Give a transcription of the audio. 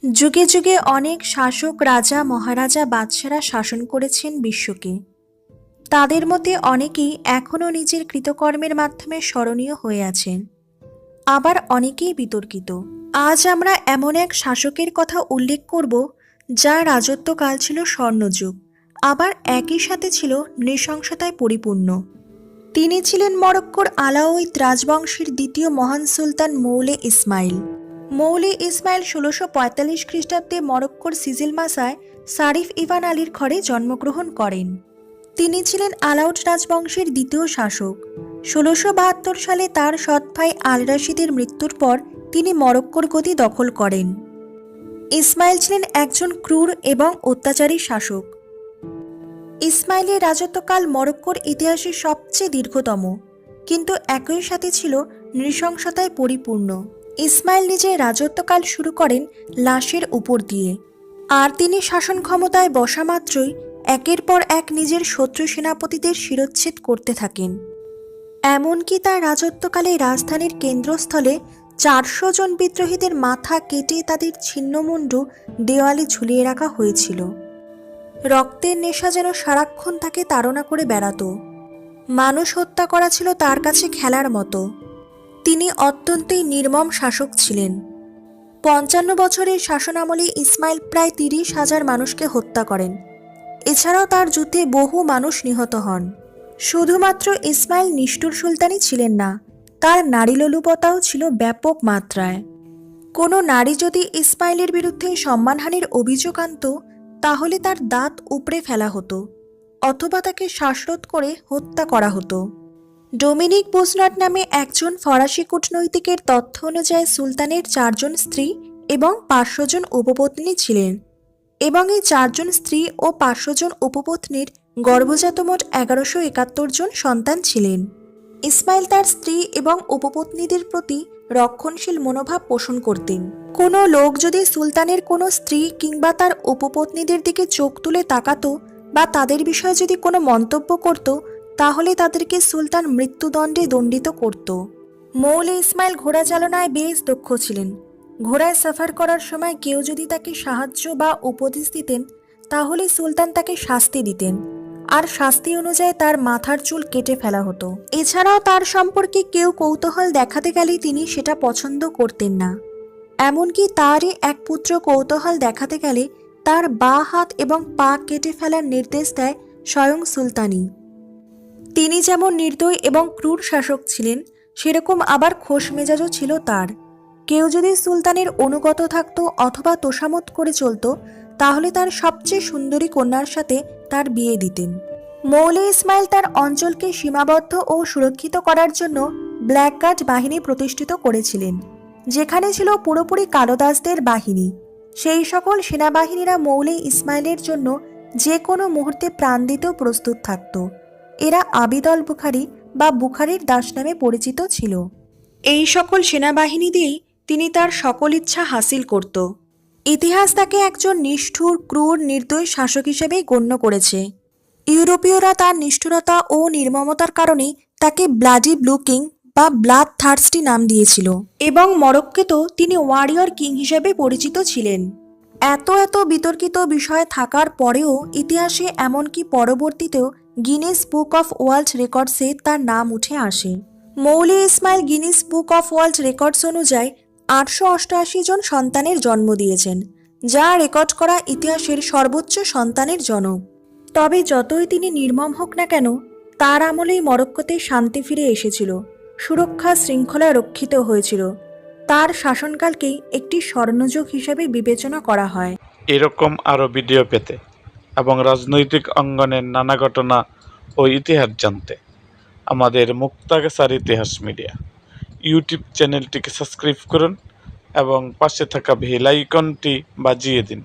যুগে যুগে অনেক শাসক, রাজা, মহারাজা, বাদশারা শাসন করেছেন বিশ্বকে। তাদের মধ্যে অনেকেই এখনও নিজের কৃতকর্মের মাধ্যমে স্মরণীয় হয়ে আছেন, আবার অনেকেই বিতর্কিত। আজ আমরা এমন এক শাসকের কথা উল্লেখ করব যার রাজত্বকাল ছিল স্বর্ণযুগ, আবার একই সাথে ছিল নৃশংসতায় পরিপূর্ণ। তিনি ছিলেন মরক্কোর আলাউইদ রাজবংশের দ্বিতীয় মহান সুলতান মৌলে ইসমাইল। মৌলে ইসমাইল ১৬৪৫ খ্রিস্টাব্দে মরক্কোর সিজিল মাসায় সারিফ ইভান আলীর ঘরে জন্মগ্রহণ করেন। তিনি ছিলেন আলাউড রাজবংশের দ্বিতীয় শাসক। ১৬৭২ সালে তার সৎ ভাই আল রাশিদের মৃত্যুর পর তিনি মরক্কোর গদি দখল করেন। ইসমাইল ছিলেন একজন ক্রূর এবং অত্যাচারী শাসক। ইসমাইলের রাজত্বকাল মরক্কোর ইতিহাসে সবচেয়ে দীর্ঘতম, কিন্তু একই সাথে ছিল নৃশংসতায় পরিপূর্ণ। ইসমাইল নিজের রাজত্বকাল শুরু করেন লাশের উপর দিয়ে, আর তিনি শাসন ক্ষমতায় বসা মাত্রই একের পর এক নিজের শত্রু সেনাপতিদের শিরচ্ছেদ করতে থাকেন। এমনকি তার রাজত্বকালে রাজধানীর কেন্দ্রস্থলে ৪০০ জন বিদ্রোহীদের মাথা কেটে তাদের ছিন্নমুন্ডু দেওয়ালে ঝুলিয়ে রাখা হয়েছিল। রক্তের নেশা যেন সারাক্ষণ তাকে তাড়না করে বেড়াত। মানুষ হত্যা করা ছিল তার কাছে খেলার মতো। তিনি অত্যন্তই নির্মম শাসক ছিলেন। ৫৫ বছরের শাসনামলে ইসমাইল প্রায় ৩০,০০০ মানুষকে হত্যা করেন। এছাড়াও তার যুদ্ধে বহু মানুষ নিহত হন। শুধুমাত্র ইসমাইল নিষ্ঠুর সুলতানই ছিলেন না, তার নারীলোলুপতাও ছিল ব্যাপক মাত্রায়। কোনো নারী যদি ইসমাইলের বিরুদ্ধে সম্মানহানির অভিযোগ আনত, তাহলে তার দাঁত উপড়ে ফেলা হতো অথবা তাকে শ্বাসরোধ করে হত্যা করা হতো। ডোমিনিক বুসনাট নামে একজন ফরাসি কূটনৈতিকের তথ্য অনুযায়ী সুলতানের ৪ জন স্ত্রী এবং ৫০০ জন উপপত্নী ছিলেন, এবং এই ৪ জন স্ত্রী ও ৫০০ জন উপপত্নীর গর্ভজাত মোট ১১৭১ জন সন্তান ছিলেন। ইসমাইল তার স্ত্রী এবং উপপত্নীদের প্রতি রক্ষণশীল মনোভাব পোষণ করতেন। কোনো লোক যদি সুলতানের কোনো স্ত্রী কিংবা তার উপপত্নীদের দিকে চোখ তুলে তাকাতো বা তাদের বিষয়ে যদি কোনো মন্তব্য করত, তাহলে তাদেরকে সুলতান মৃত্যুদণ্ডে দণ্ডিত করত। মৌলে ইসমাইল ঘোড়া চালনায় বেশ দক্ষ ছিলেন। ঘোড়ায় সফর করার সময় কেউ যদি তাকে সাহায্য বা উপদেশ দিতেন, তাহলে সুলতান তাকে শাস্তি দিতেন, আর শাস্তি অনুযায়ী তার মাথার চুল কেটে ফেলা হতো। এছাড়াও তার সম্পর্কে কেউ কৌতূহল দেখাতে গেলে তিনি সেটা পছন্দ করতেন না। এমনকি তারই এক পুত্র কৌতূহল দেখাতে গেলে তার বাঁ হাত এবং পা কেটে ফেলার নির্দেশ দেয় স্বয়ং সুলতানই। তিনি যেমন নির্দয় এবং ক্রূর শাসক ছিলেন, সেরকম আবার খোশ মেজাজও ছিল তার। কেউ যদি সুলতানের অনুগত থাকত অথবা তোষামত করে চলত, তাহলে তার সবচেয়ে সুন্দরী কন্যার সাথে তার বিয়ে দিতেন। মৌলে ইসমাইল তার অঞ্চলকে সীমাবদ্ধ ও সুরক্ষিত করার জন্য ব্ল্যাক গার্ড বাহিনী প্রতিষ্ঠিত করেছিলেন, যেখানে ছিল পুরোপুরি কালোদাসদের বাহিনী। সেই সকল সেনাবাহিনীরা মৌলে ইসমাইলের জন্য যে কোনো মুহূর্তে প্রাণ দিতেও প্রস্তুত থাকত। এরা আবিদল বুখারি বা বুখারির দাস নামে পরিচিত ছিল। এই সকল সেনাবাহিনী দিয়েই তিনি তার সকল ইচ্ছা হাসিল করত। ইতিহাস তাকে একজন নিষ্ঠুর, ক্রূর, নির্দয় শাসক হিসেবেই গণ্য করেছে। ইউরোপীয়রা তার নিষ্ঠুরতা ও নির্মমতার কারণেই তাকে ব্লাডি ব্লু কিং বা ব্লাড থার্স্টি নাম দিয়েছিল, এবং মরক্কোতেও তিনি ওয়ারিয়র কিং হিসেবে পরিচিত ছিলেন। এত বিতর্কিত বিষয় থাকার পরেও ইতিহাসে, এমনকি পরবর্তীতেও গিনেস বুক অফ ওয়ার্ল্ড রেকর্ডসে তার নাম উঠে আসে। Moulay Ismail Guinness book of world records অনুযায়ী ৮৮৮ জন সন্তানের জন্ম দিয়েছেন, যা রেকর্ড করা ইতিহাসের সর্বোচ্চ সন্তানের জনক। তবে যতই তিনি নির্মম হোক না কেন, তার আমলেই মরক্কোতে শান্তি ফিরে এসেছিল, সুরক্ষা শৃঙ্খলা রক্ষিত হয়েছিল। তার শাসনকালকেই একটি স্বর্ণযুগ হিসেবে বিবেচনা করা হয়। এরকম আরও ভিডিও পেতে এবং রাজনৈতিক অঙ্গনের নানা ঘটনা ও ইতিহাস জানতে আমাদের মুক্তাগাছার ইতিহাস মিডিয়া ইউটিউব চ্যানেলটিকে সাবস্ক্রাইব করুন এবং পাশে থাকা বেল আইকনটি বাজিয়ে দিন।